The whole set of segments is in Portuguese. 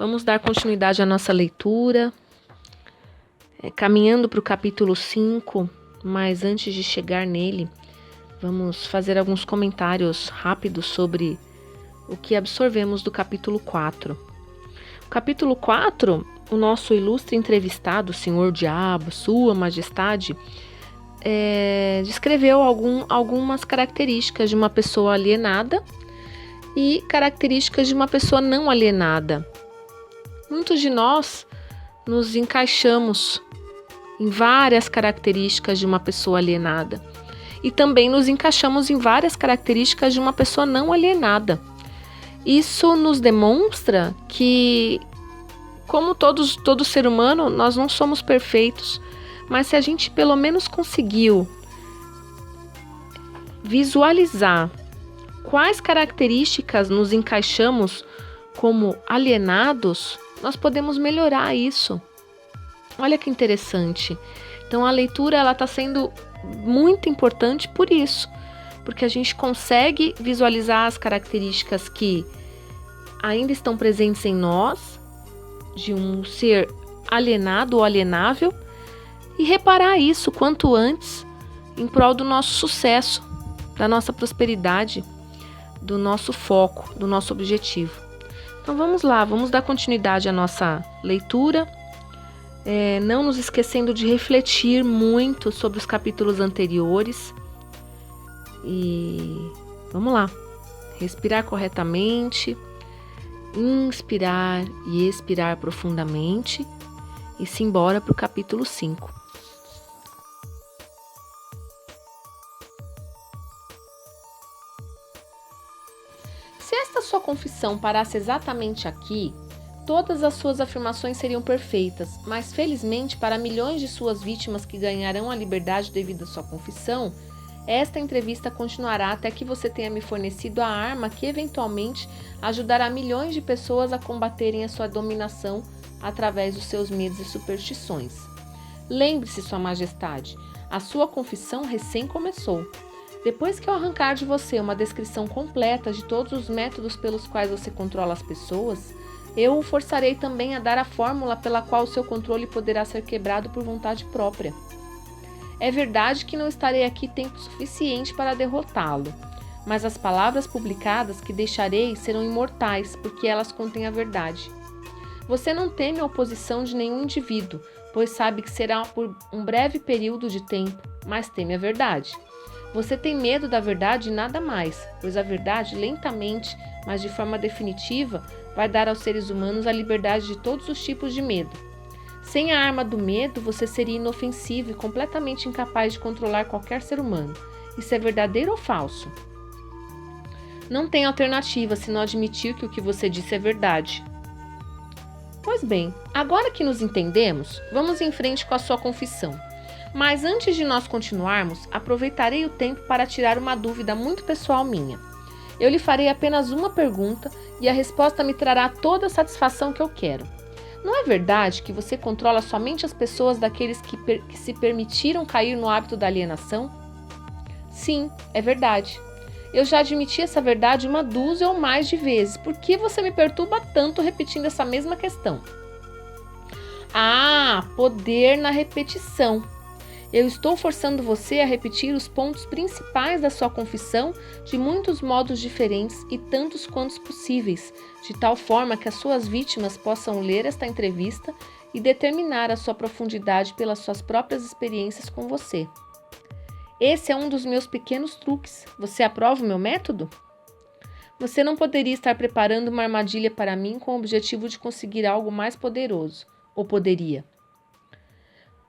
Vamos dar continuidade à nossa leitura, caminhando para o capítulo 5, mas antes de chegar nele, vamos fazer alguns comentários rápidos sobre o que absorvemos do capítulo 4. O capítulo 4, o nosso ilustre entrevistado, Senhor Diabo, Sua Majestade, descreveu algumas características de uma pessoa alienada e características de uma pessoa não alienada. Muitos de nós nos encaixamos em várias características de uma pessoa alienada e também nos encaixamos em várias características de uma pessoa não alienada. Isso nos demonstra que, como todo ser humano, nós não somos perfeitos, mas se a gente pelo menos conseguiu visualizar quais características nos encaixamos como alienados, nós podemos melhorar isso. Olha que interessante. Então a leitura está sendo muito importante por isso, porque a gente consegue visualizar as características que ainda estão presentes em nós, de um ser alienado ou alienável, e reparar isso quanto antes em prol do nosso sucesso, da nossa prosperidade, do nosso foco, do nosso objetivo. Então vamos lá, vamos dar continuidade à nossa leitura, não nos esquecendo de refletir muito sobre os capítulos anteriores. E vamos lá, respirar corretamente, inspirar e expirar profundamente e se embora para o capítulo 5. Se esta sua confissão parasse exatamente aqui, todas as suas afirmações seriam perfeitas, mas felizmente para milhões de suas vítimas que ganharão a liberdade devido à sua confissão, esta entrevista continuará até que você tenha me fornecido a arma que eventualmente ajudará milhões de pessoas a combaterem a sua dominação através dos seus medos e superstições. Lembre-se, Sua Majestade, a sua confissão recém começou. Depois que eu arrancar de você uma descrição completa de todos os métodos pelos quais você controla as pessoas, eu o forçarei também a dar a fórmula pela qual o seu controle poderá ser quebrado por vontade própria. É verdade que não estarei aqui tempo suficiente para derrotá-lo, mas as palavras publicadas que deixarei serão imortais, porque elas contêm a verdade. Você não teme a oposição de nenhum indivíduo, pois sabe que será por um breve período de tempo, mas teme a verdade. Você tem medo da verdade e nada mais, pois a verdade, lentamente, mas de forma definitiva, vai dar aos seres humanos a liberdade de todos os tipos de medo. Sem a arma do medo, você seria inofensivo e completamente incapaz de controlar qualquer ser humano. Isso é verdadeiro ou falso? Não tem alternativa senão admitir que o que você disse é verdade. Pois bem, agora que nos entendemos, vamos em frente com a sua confissão. Mas antes de nós continuarmos, aproveitarei o tempo para tirar uma dúvida muito pessoal minha. Eu lhe farei apenas uma pergunta e a resposta me trará toda a satisfação que eu quero. Não é verdade que você controla somente as pessoas daqueles que se permitiram cair no hábito da alienação? Sim, é verdade. Eu já admiti essa verdade uma dúzia ou mais de vezes. Por que você me perturba tanto repetindo essa mesma questão? Poder na repetição. Eu estou forçando você a repetir os pontos principais da sua confissão de muitos modos diferentes e tantos quantos possíveis, de tal forma que as suas vítimas possam ler esta entrevista e determinar a sua profundidade pelas suas próprias experiências com você. Esse é um dos meus pequenos truques. Você aprova o meu método? Você não poderia estar preparando uma armadilha para mim com o objetivo de conseguir algo mais poderoso. Ou poderia?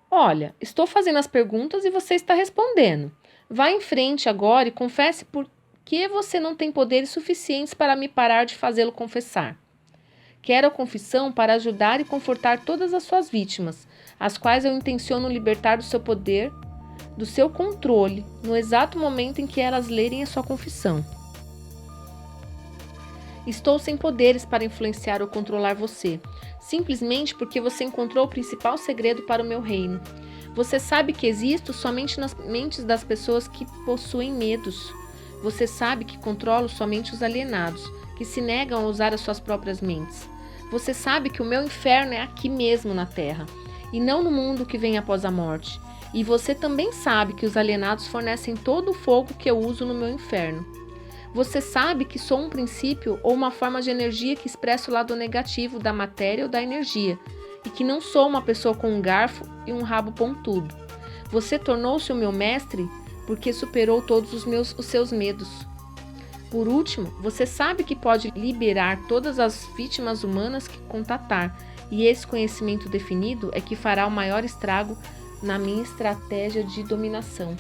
Olha, estou fazendo as perguntas e você está respondendo. Vá em frente agora e confesse por que você não tem poderes suficientes para me parar de fazê-lo confessar. Quero a confissão para ajudar e confortar todas as suas vítimas, as quais eu intenciono libertar do seu poder, do seu controle, no exato momento em que elas lerem a sua confissão. Estou sem poderes para influenciar ou controlar você, simplesmente porque você encontrou o principal segredo para o meu reino. Você sabe que existo somente nas mentes das pessoas que possuem medos. Você sabe que controlo somente os alienados, que se negam a usar as suas próprias mentes. Você sabe que o meu inferno é aqui mesmo na Terra, e não no mundo que vem após a morte. E você também sabe que os alienados fornecem todo o fogo que eu uso no meu inferno. Você sabe que sou um princípio ou uma forma de energia que expressa o lado negativo da matéria ou da energia, e que não sou uma pessoa com um garfo e um rabo pontudo. Você tornou-se o meu mestre porque superou todos os seus medos. Por último, você sabe que pode liberar todas as vítimas humanas que contatar, e esse conhecimento definido é que fará o maior estrago na minha estratégia de dominação.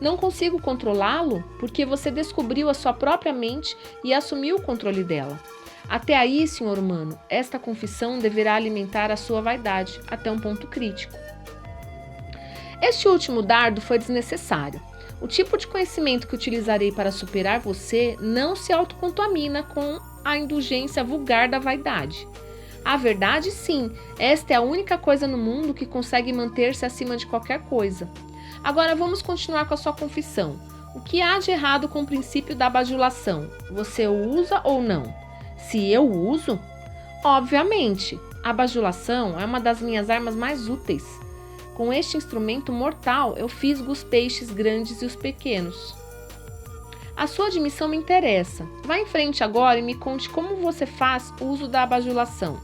Não consigo controlá-lo porque você descobriu a sua própria mente e assumiu o controle dela. Até aí, senhor humano, esta confissão deverá alimentar a sua vaidade até um ponto crítico. Este último dardo foi desnecessário. O tipo de conhecimento que utilizarei para superar você não se autocontamina com a indulgência vulgar da vaidade. A verdade, sim, esta é a única coisa no mundo que consegue manter-se acima de qualquer coisa. Agora vamos continuar com a sua confissão. O que há de errado com o princípio da bajulação? Você o usa ou não? Se eu o uso? Obviamente, a bajulação é uma das minhas armas mais úteis. Com este instrumento mortal, eu fisgo os peixes grandes e os pequenos. A sua admissão me interessa. Vá em frente agora e me conte como você faz o uso da bajulação.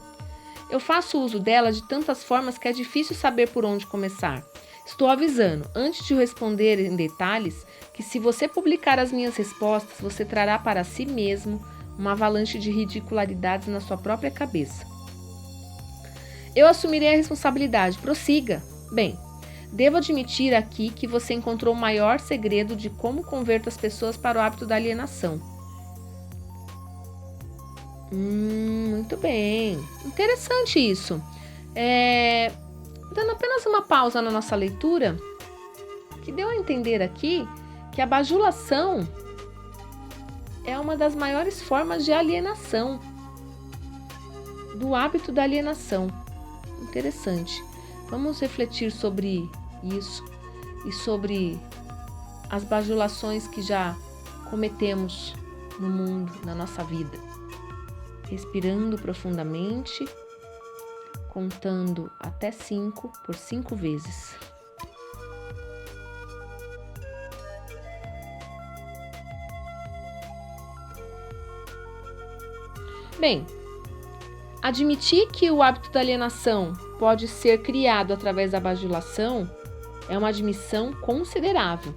Eu faço uso dela de tantas formas que é difícil saber por onde começar. Estou avisando, antes de responder em detalhes, que se você publicar as minhas respostas, você trará para si mesmo uma avalanche de ridicularidades na sua própria cabeça. Eu assumirei a responsabilidade. Prossiga. Bem, devo admitir aqui que você encontrou o maior segredo de como converter as pessoas para o hábito da alienação. Muito bem. Interessante isso. Dando apenas uma pausa na nossa leitura, que deu a entender aqui que a bajulação é uma das maiores formas de alienação, do hábito da alienação. Interessante. Vamos refletir sobre isso e sobre as bajulações que já cometemos no mundo, na nossa vida. Respirando profundamente, contando até 5 por 5 vezes. Bem, admitir que o hábito da alienação pode ser criado através da bajulação é uma admissão considerável.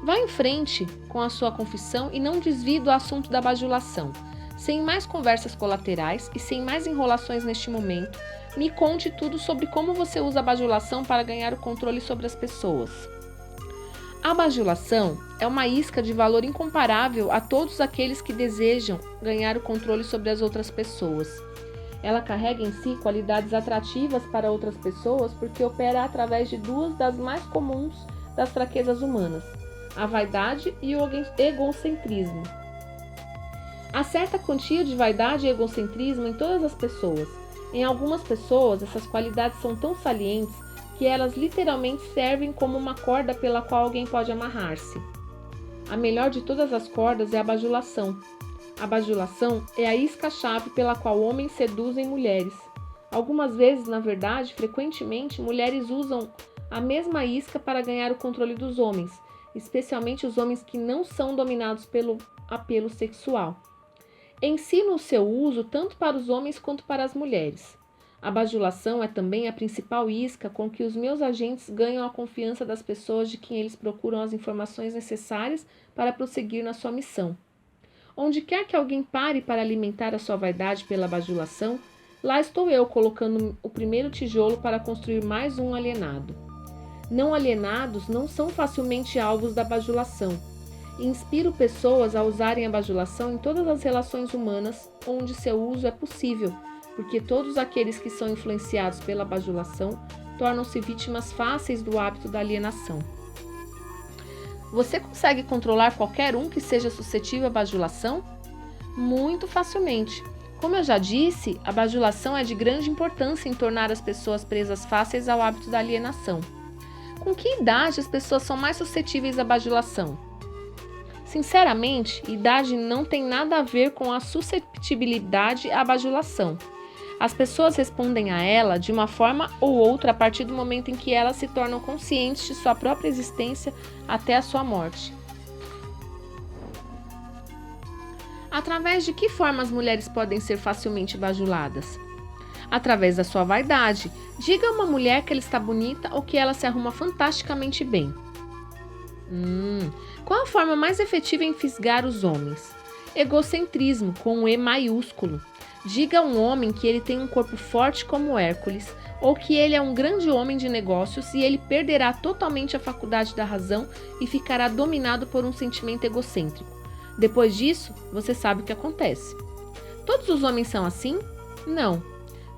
Vá em frente com a sua confissão e não desvie do assunto da bajulação. Sem mais conversas colaterais e sem mais enrolações neste momento, me conte tudo sobre como você usa a bajulação para ganhar o controle sobre as pessoas. A bajulação é uma isca de valor incomparável a todos aqueles que desejam ganhar o controle sobre as outras pessoas. Ela carrega em si qualidades atrativas para outras pessoas porque opera através de duas das mais comuns das fraquezas humanas, a vaidade e o egocentrismo. Há certa quantia de vaidade e egocentrismo em todas as pessoas. Em algumas pessoas, essas qualidades são tão salientes que elas literalmente servem como uma corda pela qual alguém pode amarrar-se. A melhor de todas as cordas é a bajulação. A bajulação é a isca-chave pela qual homens seduzem mulheres. Algumas vezes, na verdade, frequentemente, mulheres usam a mesma isca para ganhar o controle dos homens, especialmente os homens que não são dominados pelo apelo sexual. Ensino o seu uso tanto para os homens quanto para as mulheres. A bajulação é também a principal isca com que os meus agentes ganham a confiança das pessoas de quem eles procuram as informações necessárias para prosseguir na sua missão. Onde quer que alguém pare para alimentar a sua vaidade pela bajulação, lá estou eu colocando o primeiro tijolo para construir mais um alienado. Não alienados não são facilmente alvos da bajulação. Inspiro pessoas a usarem a bajulação em todas as relações humanas onde seu uso é possível, porque todos aqueles que são influenciados pela bajulação tornam-se vítimas fáceis do hábito da alienação. Você consegue controlar qualquer um que seja suscetível à bajulação? Muito facilmente. Como eu já disse, a bajulação é de grande importância em tornar as pessoas presas fáceis ao hábito da alienação. Com que idade as pessoas são mais suscetíveis à bajulação? Sinceramente, idade não tem nada a ver com a susceptibilidade à bajulação. As pessoas respondem a ela de uma forma ou outra a partir do momento em que elas se tornam conscientes de sua própria existência até a sua morte. Através de que forma as mulheres podem ser facilmente bajuladas? Através da sua vaidade. Diga a uma mulher que ela está bonita ou que ela se arruma fantasticamente bem. Qual a forma mais efetiva em fisgar os homens? Egocentrismo, com um E maiúsculo. Diga a um homem que ele tem um corpo forte como Hércules, ou que ele é um grande homem de negócios e ele perderá totalmente a faculdade da razão e ficará dominado por um sentimento egocêntrico. Depois disso, você sabe o que acontece. Todos os homens são assim? Não.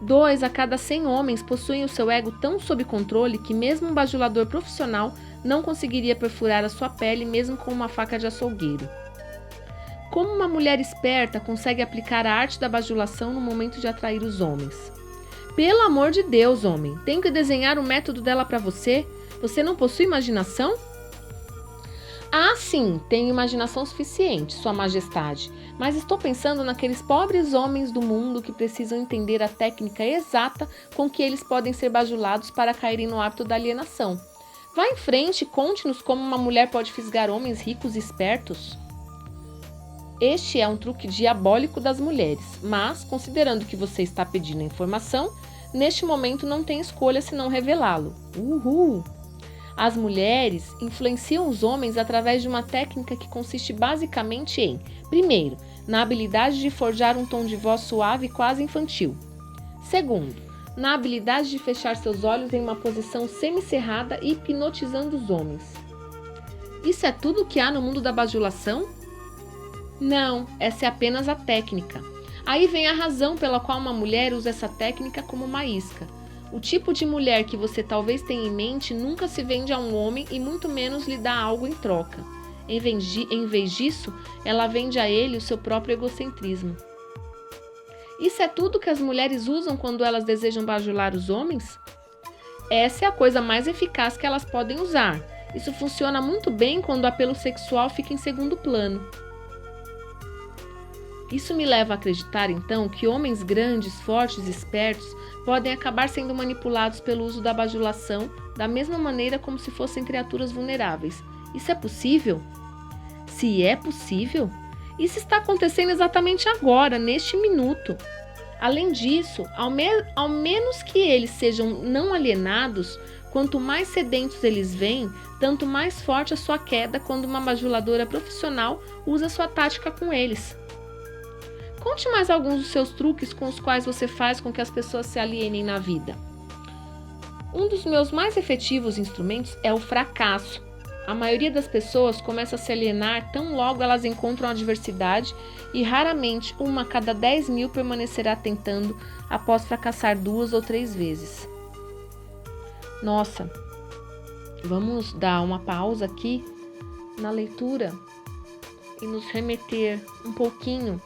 2 a cada 100 homens possuem o seu ego tão sob controle que mesmo um bajulador profissional não conseguiria perfurar a sua pele mesmo com uma faca de açougueiro. Como uma mulher esperta consegue aplicar a arte da bajulação no momento de atrair os homens? Pelo amor de Deus, homem, tenho que desenhar o método dela para você? Você não possui imaginação? Ah, sim, tenho imaginação suficiente, Sua Majestade, mas estou pensando naqueles pobres homens do mundo que precisam entender a técnica exata com que eles podem ser bajulados para caírem no hábito da alienação. Vá em frente e conte-nos como uma mulher pode fisgar homens ricos e espertos. Este é um truque diabólico das mulheres, mas, considerando que você está pedindo informação, neste momento não tem escolha senão revelá-lo. Uhul! As mulheres influenciam os homens através de uma técnica que consiste basicamente em, primeiro, na habilidade de forjar um tom de voz suave e quase infantil. Segundo, na habilidade de fechar seus olhos em uma posição semicerrada e hipnotizando os homens. Isso é tudo o que há no mundo da bajulação? Não, essa é apenas a técnica. Aí vem a razão pela qual uma mulher usa essa técnica como uma isca. O tipo de mulher que você talvez tenha em mente nunca se vende a um homem e muito menos lhe dá algo em troca. Em vez disso, ela vende a ele o seu próprio egocentrismo. Isso é tudo que as mulheres usam quando elas desejam bajular os homens? Essa é a coisa mais eficaz que elas podem usar. Isso funciona muito bem quando o apelo sexual fica em segundo plano. Isso me leva a acreditar, então, que homens grandes, fortes e espertos podem acabar sendo manipulados pelo uso da bajulação da mesma maneira como se fossem criaturas vulneráveis. Isso é possível? Se é possível, isso está acontecendo exatamente agora, neste minuto. Além disso, ao menos que eles sejam não alienados, quanto mais sedentos eles vêm, tanto mais forte a sua queda quando uma bajuladora profissional usa sua tática com eles. Conte mais alguns dos seus truques com os quais você faz com que as pessoas se alienem na vida. Um dos meus mais efetivos instrumentos é o fracasso. A maioria das pessoas começa a se alienar tão logo elas encontram adversidade e raramente uma a cada 10 mil permanecerá tentando após fracassar 2 ou 3 vezes. Nossa, vamos dar uma pausa aqui na leitura e nos remeter um pouquinho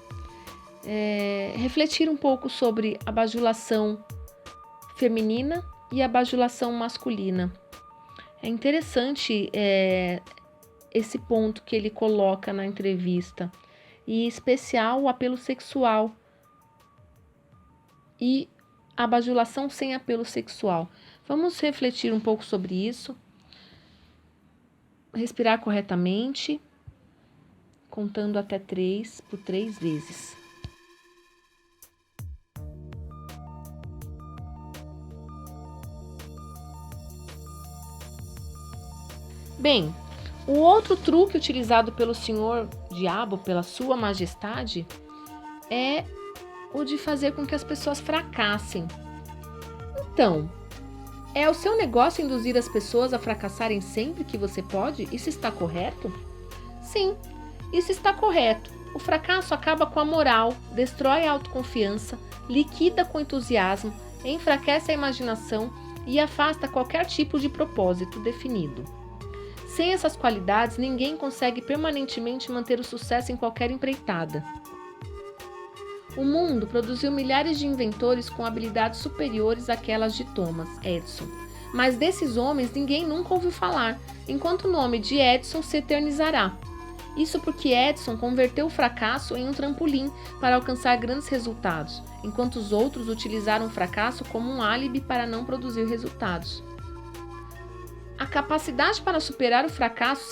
refletir um pouco sobre a bajulação feminina e a bajulação masculina. É interessante esse ponto que ele coloca na entrevista, e em especial o apelo sexual e a bajulação sem apelo sexual. Vamos refletir um pouco sobre isso, respirar corretamente, contando até 3 por 3 vezes. Bem, o outro truque utilizado pelo Senhor Diabo, pela Sua Majestade, é o de fazer com que as pessoas fracassem. Então, é o seu negócio induzir as pessoas a fracassarem sempre que você pode? Isso está correto? Sim, isso está correto. O fracasso acaba com a moral, destrói a autoconfiança, liquida com entusiasmo, enfraquece a imaginação e afasta qualquer tipo de propósito definido. Sem essas qualidades, ninguém consegue permanentemente manter o sucesso em qualquer empreitada. O mundo produziu milhares de inventores com habilidades superiores àquelas de Thomas Edison, mas desses homens ninguém nunca ouviu falar, enquanto o nome de Edison se eternizará. Isso porque Edison converteu o fracasso em um trampolim para alcançar grandes resultados, enquanto os outros utilizaram o fracasso como um álibi para não produzir resultados. A capacidade para superar o fracasso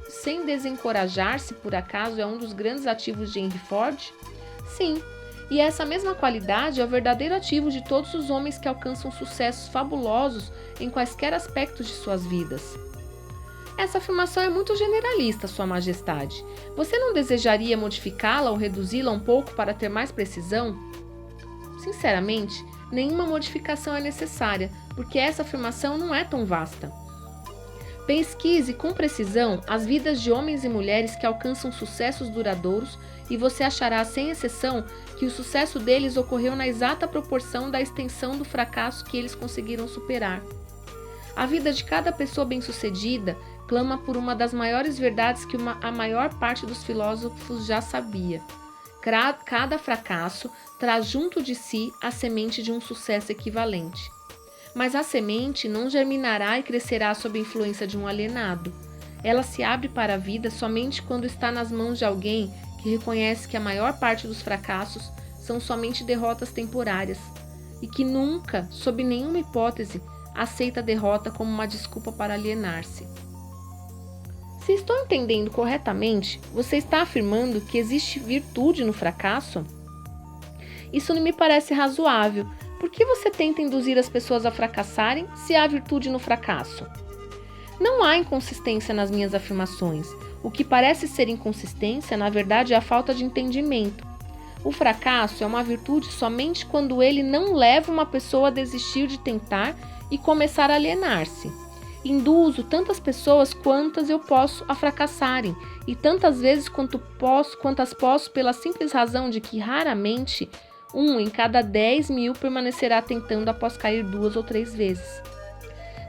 sem desencorajar-se por acaso é um dos grandes ativos de Henry Ford? Sim, e essa mesma qualidade é o verdadeiro ativo de todos os homens que alcançam sucessos fabulosos em quaisquer aspectos de suas vidas. Essa afirmação é muito generalista, Sua Majestade. Você não desejaria modificá-la ou reduzi-la um pouco para ter mais precisão? Sinceramente, nenhuma modificação é necessária, porque essa afirmação não é tão vasta. Pesquise com precisão as vidas de homens e mulheres que alcançam sucessos duradouros e você achará, sem exceção, que o sucesso deles ocorreu na exata proporção da extensão do fracasso que eles conseguiram superar. A vida de cada pessoa bem-sucedida clama por uma das maiores verdades que a maior parte dos filósofos já sabia. Cada fracasso traz junto de si a semente de um sucesso equivalente. Mas a semente não germinará e crescerá sob a influência de um alienado. Ela se abre para a vida somente quando está nas mãos de alguém que reconhece que a maior parte dos fracassos são somente derrotas temporárias e que nunca, sob nenhuma hipótese, aceita a derrota como uma desculpa para alienar-se. Se estou entendendo corretamente, você está afirmando que existe virtude no fracasso? Isso não me parece razoável. Por que você tenta induzir as pessoas a fracassarem se há virtude no fracasso? Não há inconsistência nas minhas afirmações. O que parece ser inconsistência, na verdade, é a falta de entendimento. O fracasso é uma virtude somente quando ele não leva uma pessoa a desistir de tentar e começar a alienar-se. Induzo tantas pessoas quantas eu posso a fracassarem, e tantas vezes quantas posso, pela simples razão de que raramente 1 em cada 10.000 permanecerá tentando após cair 2 ou 3 vezes.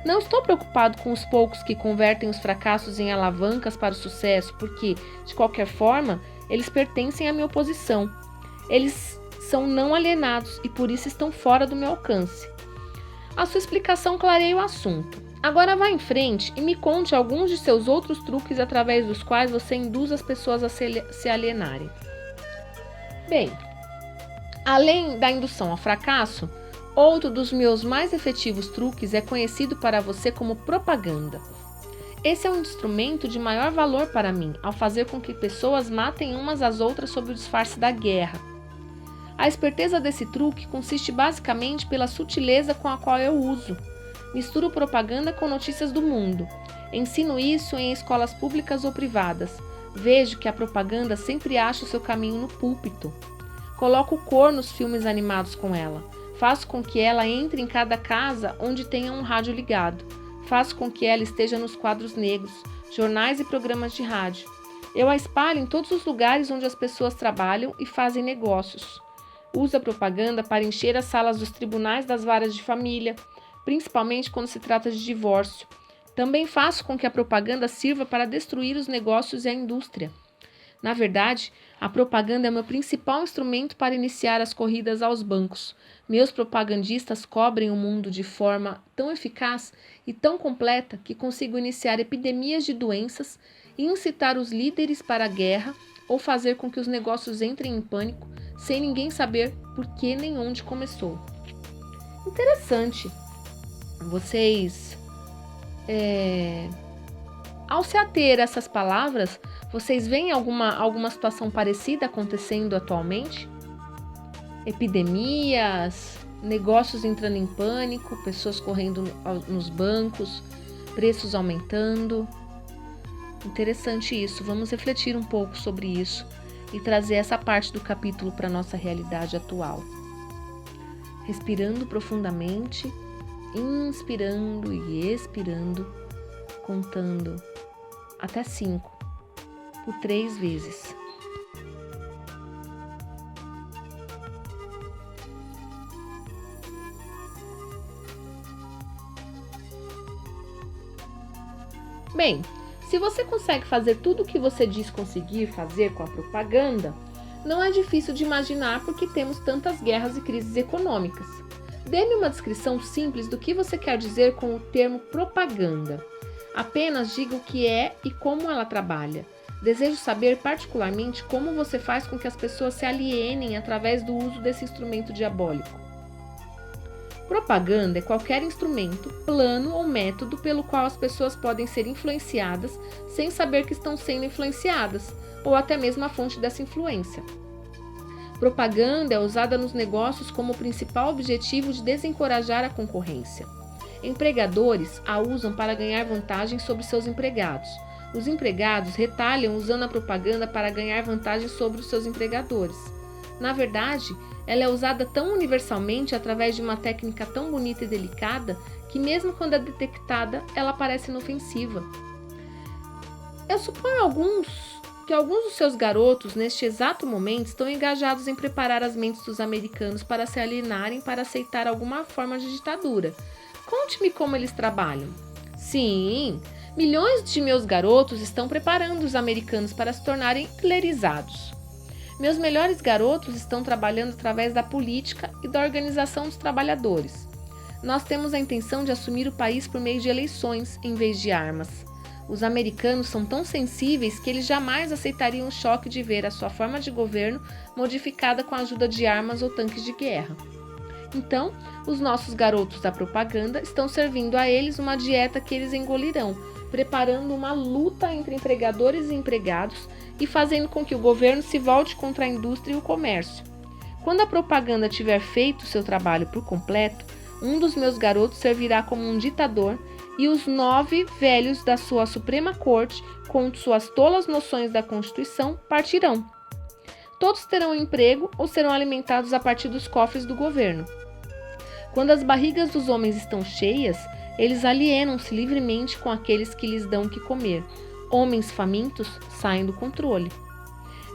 Não estou preocupado com os poucos que convertem os fracassos em alavancas para o sucesso, porque, de qualquer forma, eles pertencem à minha oposição. Eles são não alienados e por isso estão fora do meu alcance. A sua explicação clareia o assunto. Agora vá em frente e me conte alguns de seus outros truques através dos quais você induz as pessoas a se alienarem. Bem, além da indução ao fracasso, outro dos meus mais efetivos truques é conhecido para você como propaganda. Esse é um instrumento de maior valor para mim, ao fazer com que pessoas matem umas às outras sob o disfarce da guerra. A esperteza desse truque consiste basicamente pela sutileza com a qual eu uso. Misturo propaganda com notícias do mundo. Ensino isso em escolas públicas ou privadas. Vejo que a propaganda sempre acha o seu caminho no púlpito. Coloco cor nos filmes animados com ela. Faço com que ela entre em cada casa onde tenha um rádio ligado. Faço com que ela esteja nos quadros negros, jornais e programas de rádio. Eu a espalho em todos os lugares onde as pessoas trabalham e fazem negócios. Uso a propaganda para encher as salas dos tribunais das varas de família, principalmente quando se trata de divórcio. Também faço com que a propaganda sirva para destruir os negócios e a indústria. Na verdade, a propaganda é o meu principal instrumento para iniciar as corridas aos bancos. Meus propagandistas cobrem o mundo de forma tão eficaz e tão completa que consigo iniciar epidemias de doenças e incitar os líderes para a guerra ou fazer com que os negócios entrem em pânico sem ninguém saber por que nem onde começou. Interessante. Vocês, ao se ater a essas palavras, vocês veem alguma situação parecida acontecendo atualmente? Epidemias, negócios entrando em pânico, pessoas correndo nos bancos, preços aumentando. Interessante isso. Vamos refletir um pouco sobre isso e trazer essa parte do capítulo para a nossa realidade atual. Respirando profundamente, inspirando e expirando, contando até 5, por 3 vezes. Bem, se você consegue fazer tudo o que você diz conseguir fazer com a propaganda, não é difícil de imaginar por que temos tantas guerras e crises econômicas. Dê-me uma descrição simples do que você quer dizer com o termo propaganda. Apenas diga o que é e como ela trabalha. Desejo saber particularmente como você faz com que as pessoas se alienem através do uso desse instrumento diabólico. Propaganda é qualquer instrumento, plano ou método pelo qual as pessoas podem ser influenciadas sem saber que estão sendo influenciadas, ou até mesmo a fonte dessa influência. Propaganda é usada nos negócios como principal objetivo de desencorajar a concorrência. Empregadores a usam para ganhar vantagem sobre seus empregados. Os empregados retalham usando a propaganda para ganhar vantagem sobre os seus empregadores. Na verdade, ela é usada tão universalmente através de uma técnica tão bonita e delicada que mesmo quando é detectada, ela parece inofensiva. Eu suponho que alguns dos seus garotos, neste exato momento, estão engajados em preparar as mentes dos americanos para se alienarem para aceitar alguma forma de ditadura. Conte-me como eles trabalham. Sim, milhões de meus garotos estão preparando os americanos para se tornarem hitlerizados. Meus melhores garotos estão trabalhando através da política e da organização dos trabalhadores. Nós temos a intenção de assumir o país por meio de eleições, em vez de armas. Os americanos são tão sensíveis que eles jamais aceitariam o choque de ver a sua forma de governo modificada com a ajuda de armas ou tanques de guerra. Então, os nossos garotos da propaganda estão servindo a eles uma dieta que eles engolirão, preparando uma luta entre empregadores e empregados e fazendo com que o governo se volte contra a indústria e o comércio. Quando a propaganda tiver feito seu trabalho por completo, um dos meus garotos servirá como um ditador e os 9 velhos da sua Suprema Corte, com suas tolas noções da Constituição, partirão. Todos terão emprego ou serão alimentados a partir dos cofres do governo. Quando as barrigas dos homens estão cheias, eles alienam-se livremente com aqueles que lhes dão o que comer. Homens famintos saem do controle.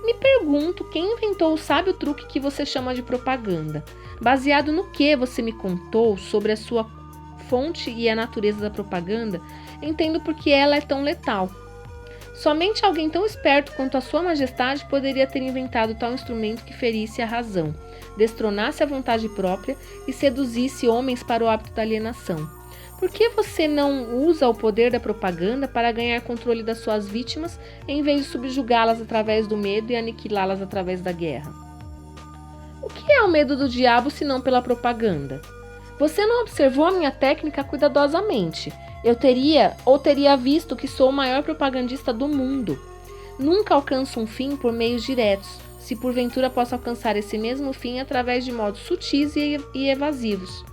Me pergunto quem inventou o sábio truque que você chama de propaganda. Baseado no que você me contou sobre a sua fonte e a natureza da propaganda, entendo por que ela é tão letal. Somente alguém tão esperto quanto a Sua Majestade poderia ter inventado tal instrumento que ferisse a razão, destronasse a vontade própria e seduzisse homens para o hábito da alienação. Por que você não usa o poder da propaganda para ganhar controle das suas vítimas, em vez de subjugá-las através do medo e aniquilá-las através da guerra? O que é o medo do diabo senão pela propaganda? Você não observou a minha técnica cuidadosamente. Eu teria visto que sou o maior propagandista do mundo. Nunca alcanço um fim por meios diretos, se porventura posso alcançar esse mesmo fim através de modos sutis e evasivos.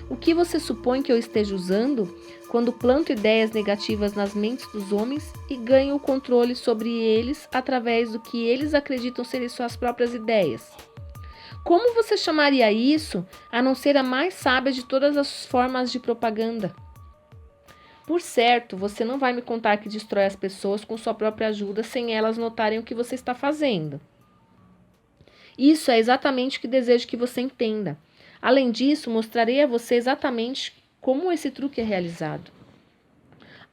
O que você supõe que eu esteja usando quando planto ideias negativas nas mentes dos homens e ganho o controle sobre eles através do que eles acreditam serem suas próprias ideias? Como você chamaria isso, a não ser a mais sábia de todas as formas de propaganda? Por certo, você não vai me contar que destrói as pessoas com sua própria ajuda sem elas notarem o que você está fazendo. Isso é exatamente o que desejo que você entenda. Além disso, mostrarei a você exatamente como esse truque é realizado.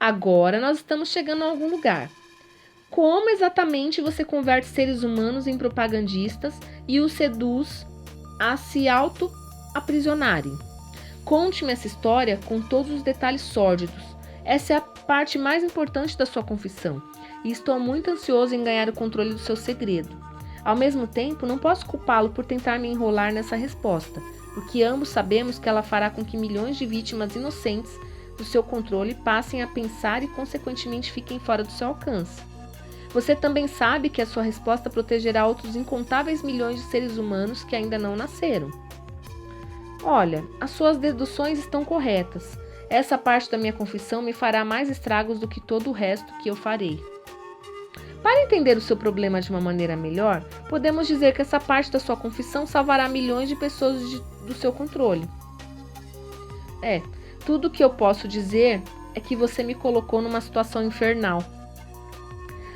Agora nós estamos chegando a algum lugar. Como exatamente você converte seres humanos em propagandistas e os seduz a se auto-aprisionarem? Conte-me essa história com todos os detalhes sórdidos. Essa é a parte mais importante da sua confissão, e estou muito ansioso em ganhar o controle do seu segredo. Ao mesmo tempo, não posso culpá-lo por tentar me enrolar nessa resposta, porque ambos sabemos que ela fará com que milhões de vítimas inocentes do seu controle passem a pensar e, consequentemente, fiquem fora do seu alcance. Você também sabe que a sua resposta protegerá outros incontáveis milhões de seres humanos que ainda não nasceram. Olha, as suas deduções estão corretas. Essa parte da minha confissão me fará mais estragos do que todo o resto que eu farei. Para entender o seu problema de uma maneira melhor, podemos dizer que essa parte da sua confissão salvará milhões de pessoas do seu controle. Tudo o que eu posso dizer é que você me colocou numa situação infernal.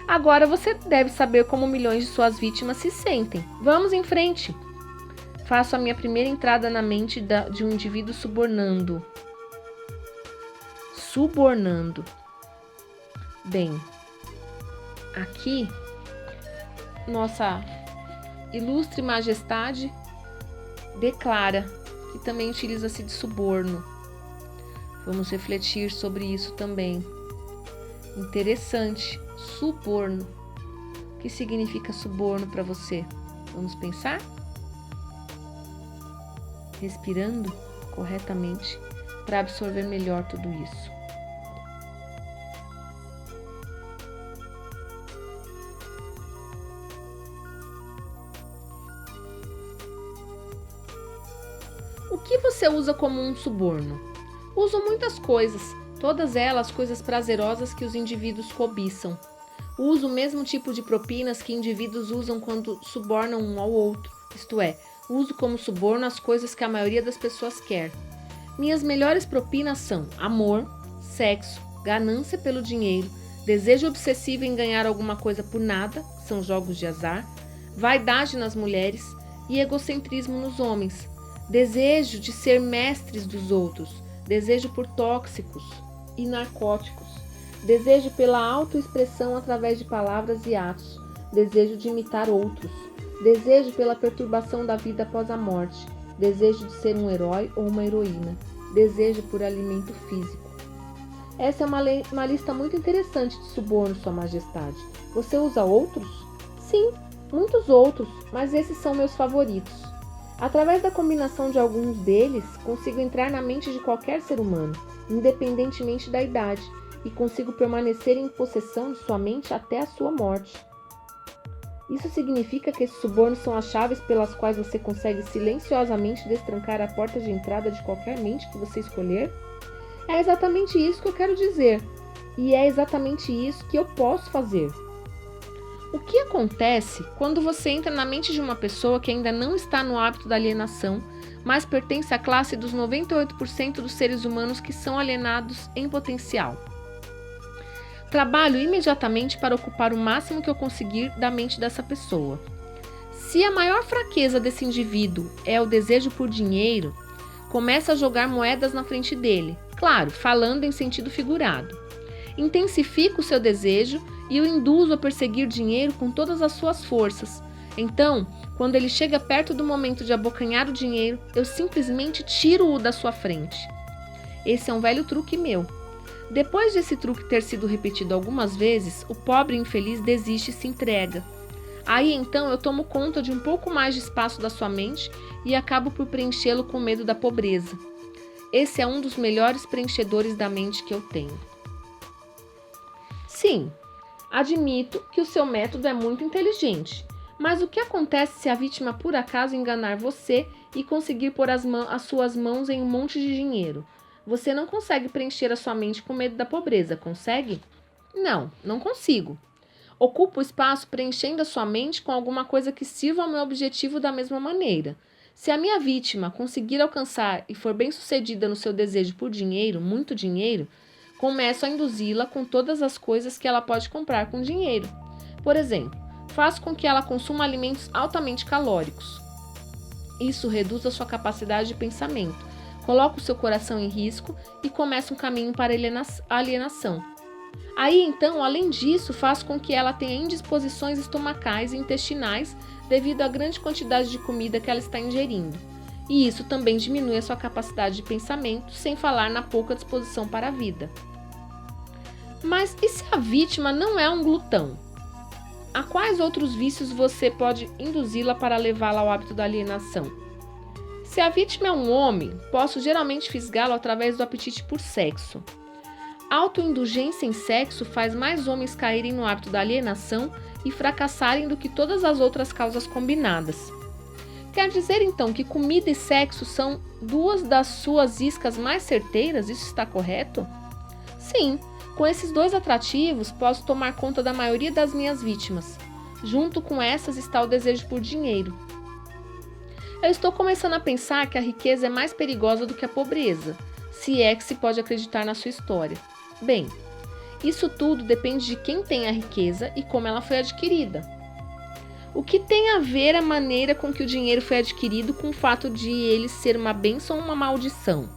Agora você deve saber como milhões de suas vítimas se sentem. Vamos em frente. Faço a minha primeira entrada na mente de um indivíduo subornando. Bem, aqui, nossa ilustre majestade declara que também utiliza-se de suborno. Vamos refletir sobre isso também. Interessante, suborno. que significa suborno para você? Vamos pensar? Respirando corretamente para absorver melhor tudo isso. O que você usa como um suborno? Uso muitas coisas, todas elas coisas prazerosas que os indivíduos cobiçam. Uso o mesmo tipo de propinas que indivíduos usam quando subornam um ao outro, isto é, uso como suborno as coisas que a maioria das pessoas quer. Minhas melhores propinas são amor, sexo, ganância pelo dinheiro, desejo obsessivo em ganhar alguma coisa por nada, são jogos de azar, vaidade nas mulheres e egocentrismo nos homens. Desejo de ser mestres dos outros, desejo por tóxicos e narcóticos, desejo pela autoexpressão através de palavras e atos, desejo de imitar outros, desejo pela perturbação da vida após a morte, desejo de ser um herói ou uma heroína, desejo por alimento físico. Essa é uma lista muito interessante de subornos, Sua Majestade. Você usa outros? Sim, muitos outros, mas esses são meus favoritos. Através da combinação de alguns deles, consigo entrar na mente de qualquer ser humano, independentemente da idade, e consigo permanecer em possessão de sua mente até a sua morte. Isso significa que esses subornos são as chaves pelas quais você consegue silenciosamente destrancar a porta de entrada de qualquer mente que você escolher? É exatamente isso que eu quero dizer, e é exatamente isso que eu posso fazer. O que acontece quando você entra na mente de uma pessoa que ainda não está no hábito da alienação, mas pertence à classe dos 98% dos seres humanos que são alienados em potencial? Trabalho imediatamente para ocupar o máximo que eu conseguir da mente dessa pessoa. Se a maior fraqueza desse indivíduo é o desejo por dinheiro, começa a jogar moedas na frente dele, claro, falando em sentido figurado. Intensifica o seu desejo e o induzo a perseguir dinheiro com todas as suas forças. Então, quando ele chega perto do momento de abocanhar o dinheiro, eu simplesmente tiro-o da sua frente. Esse é um velho truque meu. Depois desse truque ter sido repetido algumas vezes, o pobre infeliz desiste e se entrega. Aí então eu tomo conta de um pouco mais de espaço da sua mente e acabo por preenchê-lo com medo da pobreza. Esse é um dos melhores preenchedores da mente que eu tenho. Sim, admito que o seu método é muito inteligente, mas o que acontece se a vítima por acaso enganar você e conseguir pôr as suas mãos em um monte de dinheiro? Você não consegue preencher a sua mente com medo da pobreza, consegue? Não, não consigo. Ocupo o espaço preenchendo a sua mente com alguma coisa que sirva ao meu objetivo da mesma maneira. Se a minha vítima conseguir alcançar e for bem-sucedida no seu desejo por dinheiro, muito dinheiro, começo a induzi-la com todas as coisas que ela pode comprar com dinheiro. Por exemplo, faço com que ela consuma alimentos altamente calóricos. Isso reduz a sua capacidade de pensamento, coloca o seu coração em risco e começa um caminho para a alienação. Aí então, além disso, faço com que ela tenha indisposições estomacais e intestinais devido à grande quantidade de comida que ela está ingerindo. E isso também diminui a sua capacidade de pensamento, sem falar na pouca disposição para a vida. Mas e se a vítima não é um glutão? A quais outros vícios você pode induzi-la para levá-la ao hábito da alienação? Se a vítima é um homem, posso geralmente fisgá-lo através do apetite por sexo. Autoindulgência em sexo faz mais homens caírem no hábito da alienação e fracassarem do que todas as outras causas combinadas. Quer dizer então que comida e sexo são duas das suas iscas mais certeiras? Isso está correto? Sim, com esses dois atrativos posso tomar conta da maioria das minhas vítimas. Junto com essas está o desejo por dinheiro. Eu estou começando a pensar que a riqueza é mais perigosa do que a pobreza, se é que se pode acreditar na sua história. Bem, isso tudo depende de quem tem a riqueza e como ela foi adquirida. O que tem a ver a maneira com que o dinheiro foi adquirido com o fato de ele ser uma bênção ou uma maldição?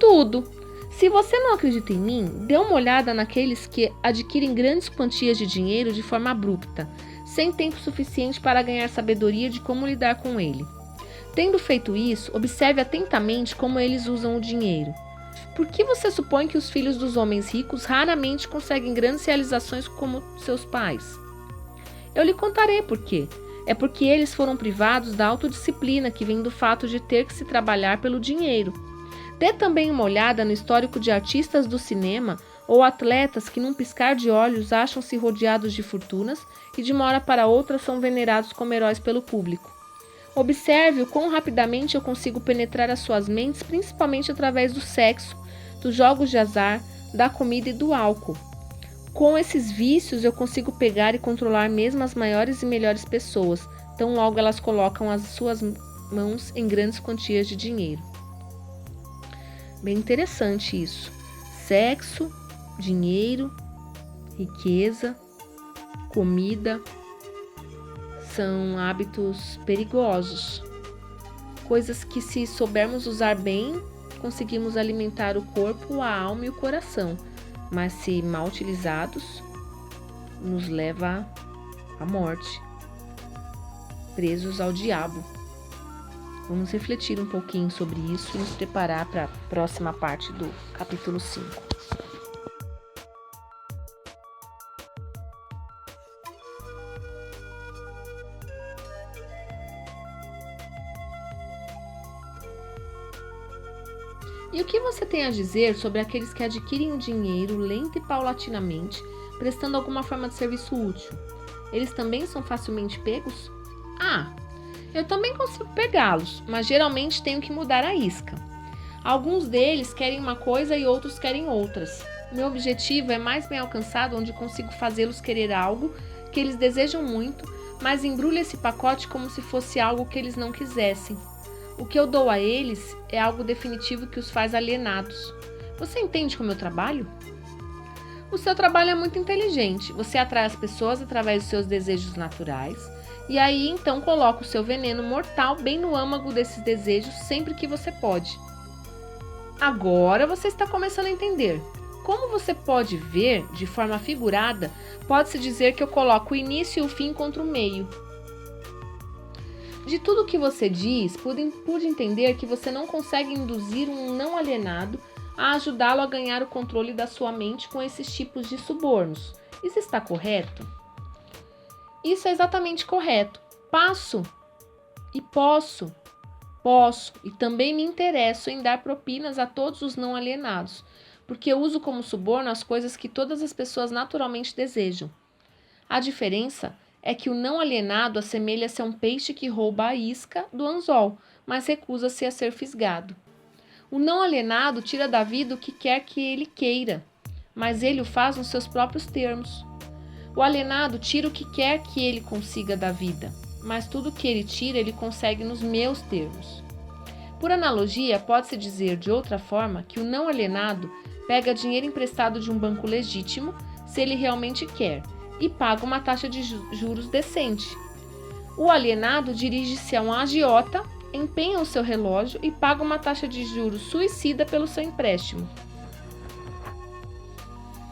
Tudo! Se você não acredita em mim, dê uma olhada naqueles que adquirem grandes quantias de dinheiro de forma abrupta, sem tempo suficiente para ganhar sabedoria de como lidar com ele. Tendo feito isso, observe atentamente como eles usam o dinheiro. Por que você supõe que os filhos dos homens ricos raramente conseguem grandes realizações como seus pais? Eu lhe contarei por quê. É porque eles foram privados da autodisciplina que vem do fato de ter que se trabalhar pelo dinheiro. Dê também uma olhada no histórico de artistas do cinema ou atletas que num piscar de olhos acham-se rodeados de fortunas e de uma hora para outra são venerados como heróis pelo público. Observe o quão rapidamente eu consigo penetrar as suas mentes, principalmente através do sexo, dos jogos de azar, da comida e do álcool. Com esses vícios eu consigo pegar e controlar mesmo as maiores e melhores pessoas, tão logo elas colocam as suas mãos em grandes quantias de dinheiro. Bem interessante isso. Sexo, dinheiro, riqueza, comida são hábitos perigosos. Coisas que, se soubermos usar bem, conseguimos alimentar o corpo, a alma e o coração. Mas se mal utilizados, nos leva à morte, presos ao diabo. Vamos refletir um pouquinho sobre isso e nos preparar para a próxima parte do capítulo 5. E o que você tem a dizer sobre aqueles que adquirem o dinheiro lenta e paulatinamente, prestando alguma forma de serviço útil? Eles também são facilmente pegos? Eu também consigo pegá-los, mas geralmente tenho que mudar a isca. Alguns deles querem uma coisa e outros querem outras. Meu objetivo é mais bem alcançado onde consigo fazê-los querer algo que eles desejam muito, mas embrulho esse pacote como se fosse algo que eles não quisessem. O que eu dou a eles é algo definitivo que os faz alienados. Você entende como eu trabalho? O seu trabalho é muito inteligente. Você atrai as pessoas através dos seus desejos naturais e aí então coloca o seu veneno mortal bem no âmago desses desejos sempre que você pode. Agora você está começando a entender. Como você pode ver, de forma figurada, pode-se dizer que eu coloco o início e o fim contra o meio. De tudo o que você diz, pude entender que você não consegue induzir um não alienado a ajudá-lo a ganhar o controle da sua mente com esses tipos de subornos. Isso está correto? Isso é exatamente correto. Posso e também me interesso em dar propinas a todos os não alienados, porque eu uso como suborno as coisas que todas as pessoas naturalmente desejam. A diferença é que o não alienado assemelha-se a um peixe que rouba a isca do anzol, mas recusa-se a ser fisgado. O não alienado tira da vida o que quer que ele queira, mas ele o faz nos seus próprios termos. O alienado tira o que quer que ele consiga da vida, mas tudo que ele tira ele consegue nos meus termos. Por analogia, pode-se dizer de outra forma que o não alienado pega dinheiro emprestado de um banco legítimo, se ele realmente quer, e paga uma taxa de juros decente. O alienado dirige-se a um agiota, empenha o seu relógio e paga uma taxa de juros suicida pelo seu empréstimo.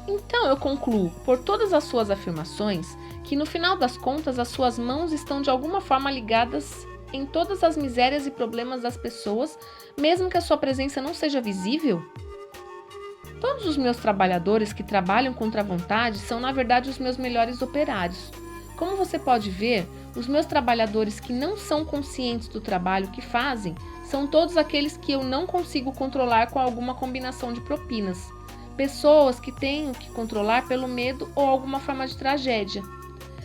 Então eu concluo, por todas as suas afirmações, que no final das contas as suas mãos estão de alguma forma ligadas em todas as misérias e problemas das pessoas, mesmo que a sua presença não seja visível? Todos os meus trabalhadores que trabalham contra a vontade são, na verdade, os meus melhores operários. Como você pode ver, os meus trabalhadores que não são conscientes do trabalho que fazem são todos aqueles que eu não consigo controlar com alguma combinação de propinas. Pessoas que tenho que controlar pelo medo ou alguma forma de tragédia.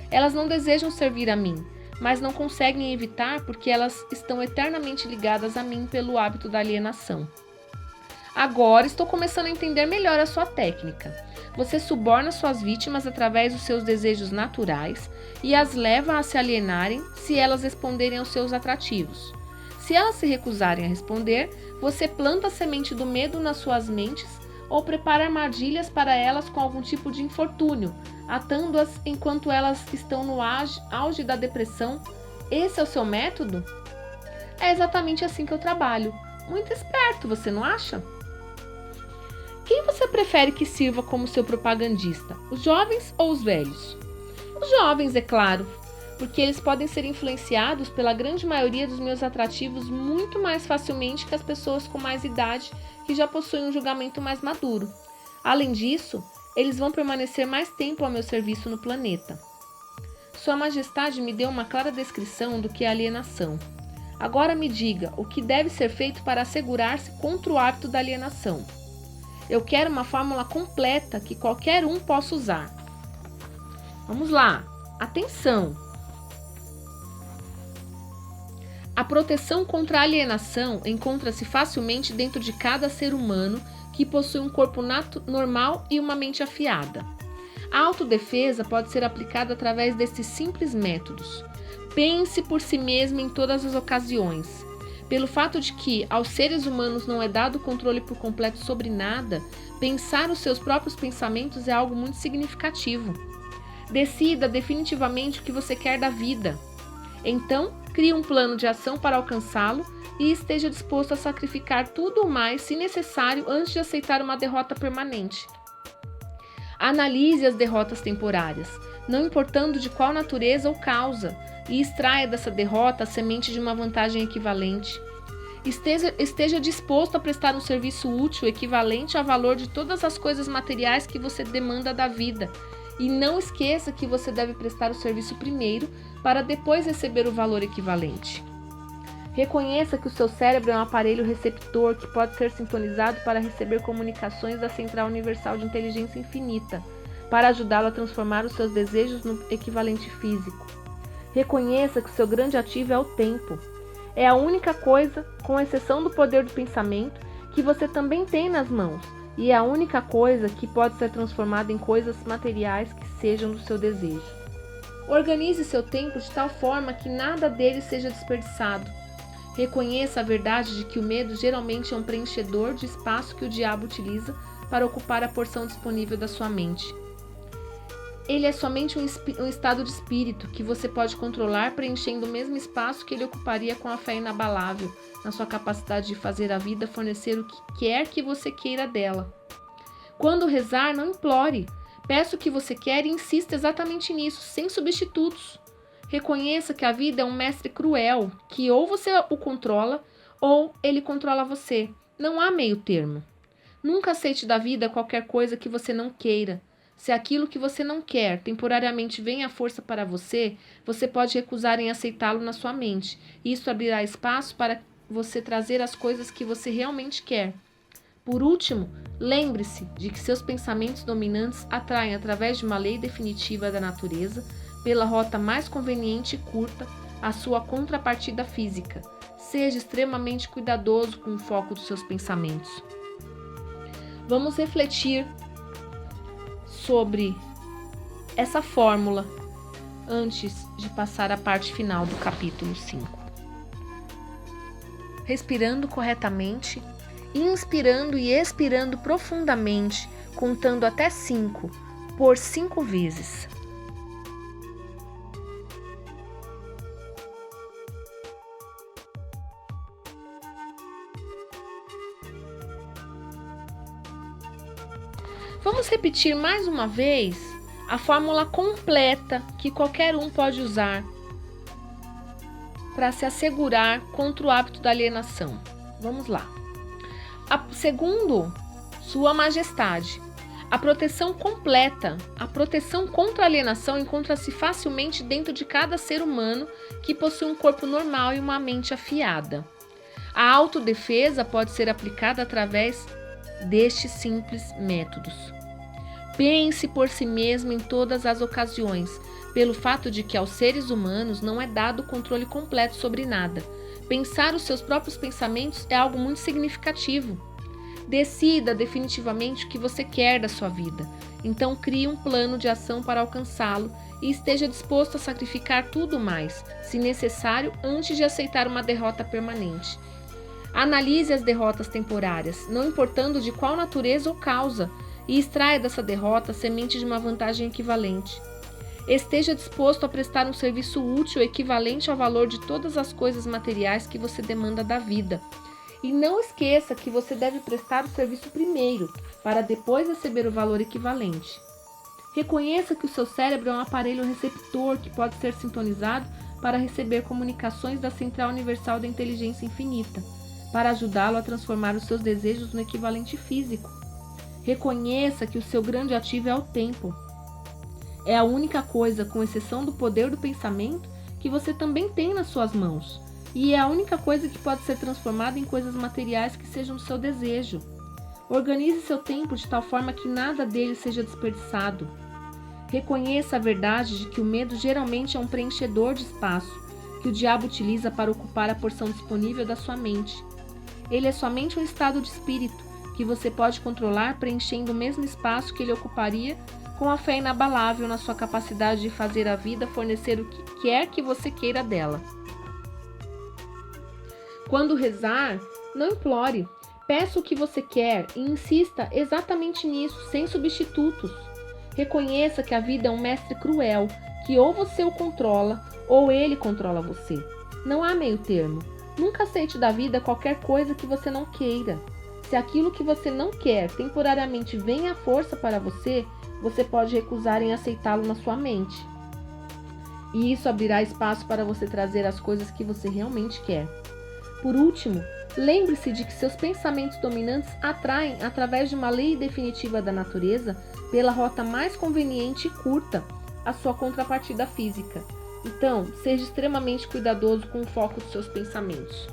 Elas não desejam servir a mim, mas não conseguem evitar porque elas estão eternamente ligadas a mim pelo hábito da alienação. Agora estou começando a entender melhor a sua técnica. Você suborna suas vítimas através dos seus desejos naturais e as leva a se alienarem se elas responderem aos seus atrativos. Se elas se recusarem a responder, você planta a semente do medo nas suas mentes ou prepara armadilhas para elas com algum tipo de infortúnio, atando-as enquanto elas estão no auge da depressão. Esse é o seu método? É exatamente assim que eu trabalho. Muito esperto, você não acha? Quem você prefere que sirva como seu propagandista? Os jovens ou os velhos? Os jovens, é claro, porque eles podem ser influenciados pela grande maioria dos meus atrativos muito mais facilmente que as pessoas com mais idade que já possuem um julgamento mais maduro. Além disso, eles vão permanecer mais tempo ao meu serviço no planeta. Sua Majestade me deu uma clara descrição do que é alienação. Agora me diga o que deve ser feito para assegurar-se contra o hábito da alienação. Eu quero uma fórmula completa que qualquer um possa usar. Vamos lá, atenção! A proteção contra a alienação encontra-se facilmente dentro de cada ser humano que possui um corpo normal e uma mente afiada. A autodefesa pode ser aplicada através desses simples métodos. Pense por si mesmo em todas as ocasiões. Pelo fato de que, aos seres humanos não é dado controle por completo sobre nada, pensar os seus próprios pensamentos é algo muito significativo. Decida definitivamente o que você quer da vida. Então, crie um plano de ação para alcançá-lo e esteja disposto a sacrificar tudo o mais, se necessário, antes de aceitar uma derrota permanente. Analise as derrotas temporárias, não importando de qual natureza ou causa, e extraia dessa derrota a semente de uma vantagem equivalente. Esteja disposto a prestar um serviço útil equivalente ao valor de todas as coisas materiais que você demanda da vida. E não esqueça que você deve prestar o serviço primeiro, para depois receber o valor equivalente. Reconheça que o seu cérebro é um aparelho receptor que pode ser sintonizado para receber comunicações da Central Universal de Inteligência Infinita, para ajudá-lo a transformar os seus desejos no equivalente físico. Reconheça que o seu grande ativo é o tempo. É a única coisa, com exceção do poder do pensamento, que você também tem nas mãos, e é a única coisa que pode ser transformada em coisas materiais que sejam do seu desejo. Organize seu tempo de tal forma que nada dele seja desperdiçado. Reconheça a verdade de que o medo geralmente é um preenchedor de espaço que o diabo utiliza para ocupar a porção disponível da sua mente. Ele é somente um estado de espírito que você pode controlar, preenchendo o mesmo espaço que ele ocuparia com a fé inabalável na sua capacidade de fazer a vida fornecer o que quer que você queira dela. Quando rezar, não implore. Peça o que você quer e insista exatamente nisso, sem substitutos. Reconheça que a vida é um mestre cruel, que ou você o controla, ou ele controla você. Não há meio termo. Nunca aceite da vida qualquer coisa que você não queira. Se aquilo que você não quer temporariamente vem à força para você, você pode recusar em aceitá-lo na sua mente. Isso abrirá espaço para você trazer as coisas que você realmente quer. Por último, lembre-se de que seus pensamentos dominantes atraem através de uma lei definitiva da natureza, pela rota mais conveniente e curta, a sua contrapartida física. Seja extremamente cuidadoso com o foco dos seus pensamentos. Vamos refletir sobre essa fórmula antes de passar à parte final do capítulo 5. Respirando corretamente, inspirando e expirando profundamente, contando até 5, por 5 vezes. Vamos repetir mais uma vez a fórmula completa que qualquer um pode usar para se assegurar contra o hábito da alienação. Vamos lá. Segundo Sua Majestade, a proteção completa, a proteção contra a alienação encontra-se facilmente dentro de cada ser humano que possui um corpo normal e uma mente afiada. A autodefesa pode ser aplicada através destes simples métodos. Pense por si mesmo em todas as ocasiões, pelo fato de que aos seres humanos não é dado controle completo sobre nada. Pensar os seus próprios pensamentos é algo muito significativo. Decida definitivamente o que você quer da sua vida. Então crie um plano de ação para alcançá-lo e esteja disposto a sacrificar tudo mais, se necessário, antes de aceitar uma derrota permanente. Analise as derrotas temporárias, não importando de qual natureza ou causa, e extraia dessa derrota a semente de uma vantagem equivalente. Esteja disposto a prestar um serviço útil equivalente ao valor de todas as coisas materiais que você demanda da vida. E não esqueça que você deve prestar o serviço primeiro, para depois receber o valor equivalente. Reconheça que o seu cérebro é um aparelho receptor que pode ser sintonizado para receber comunicações da Central Universal da Inteligência Infinita, para ajudá-lo a transformar os seus desejos no equivalente físico. Reconheça que o seu grande ativo é o tempo. É a única coisa, com exceção do poder do pensamento, que você também tem nas suas mãos. E é a única coisa que pode ser transformada em coisas materiais que sejam do seu desejo. Organize seu tempo de tal forma que nada dele seja desperdiçado. Reconheça a verdade de que o medo geralmente é um preenchedor de espaço, que o diabo utiliza para ocupar a porção disponível da sua mente. Ele é somente um estado de espírito, que você pode controlar preenchendo o mesmo espaço que ele ocuparia com a fé inabalável na sua capacidade de fazer a vida fornecer o que quer que você queira dela. Quando rezar, não implore. Peça o que você quer e insista exatamente nisso, sem substitutos. Reconheça que a vida é um mestre cruel, que ou você o controla, ou ele controla você. Não há meio termo. Nunca aceite da vida qualquer coisa que você não queira. Se aquilo que você não quer temporariamente vem à força para você, você pode recusar em aceitá-lo na sua mente. E isso abrirá espaço para você trazer as coisas que você realmente quer. Por último, lembre-se de que seus pensamentos dominantes atraem, através de uma lei definitiva da natureza, pela rota mais conveniente e curta, a sua contrapartida física. Então, seja extremamente cuidadoso com o foco dos seus pensamentos.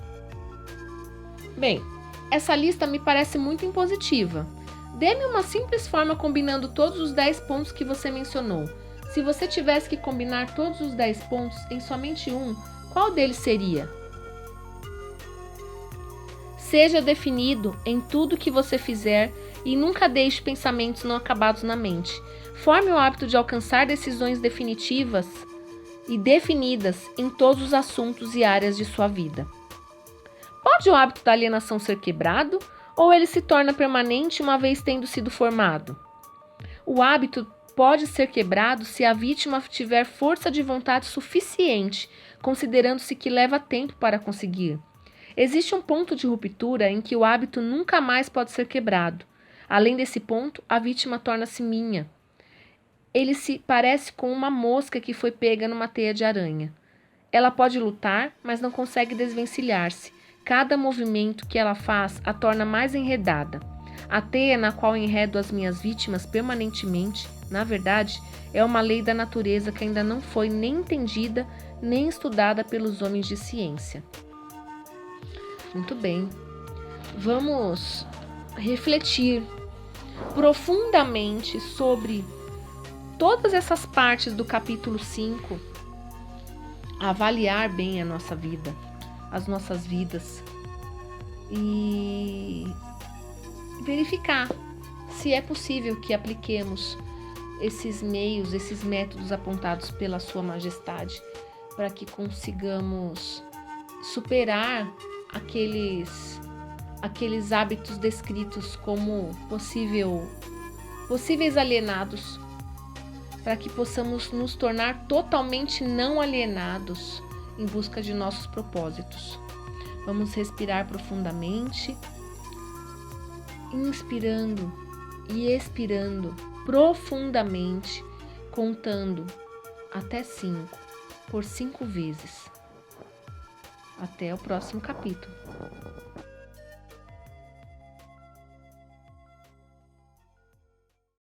Bem, essa lista me parece muito impositiva. Dê-me uma simples forma combinando todos os 10 pontos que você mencionou. Se você tivesse que combinar todos os 10 pontos em somente um, qual deles seria? Seja definido em tudo que você fizer e nunca deixe pensamentos não acabados na mente. Forme o hábito de alcançar decisões definitivas e definidas em todos os assuntos e áreas de sua vida. Pode o hábito da alienação ser quebrado ou ele se torna permanente uma vez tendo sido formado? O hábito pode ser quebrado se a vítima tiver força de vontade suficiente, considerando-se que leva tempo para conseguir. Existe um ponto de ruptura em que o hábito nunca mais pode ser quebrado. Além desse ponto, a vítima torna-se minha. Ele se parece com uma mosca que foi pega numa teia de aranha. Ela pode lutar, mas não consegue desvencilhar-se. Cada movimento que ela faz a torna mais enredada. A teia na qual enredo as minhas vítimas permanentemente, na verdade, é uma lei da natureza que ainda não foi nem entendida nem estudada pelos homens de ciência. Muito bem. Vamos refletir profundamente sobre todas essas partes do capítulo 5, avaliar bem a nossa vida, as nossas vidas e verificar se é possível que apliquemos esses meios, esses métodos apontados pela Sua Majestade para que consigamos superar aqueles hábitos descritos como possíveis alienados, para que possamos nos tornar totalmente não alienados em busca de nossos propósitos. Vamos respirar profundamente, inspirando e expirando profundamente, contando até 5 por 5 vezes. Até o próximo capítulo.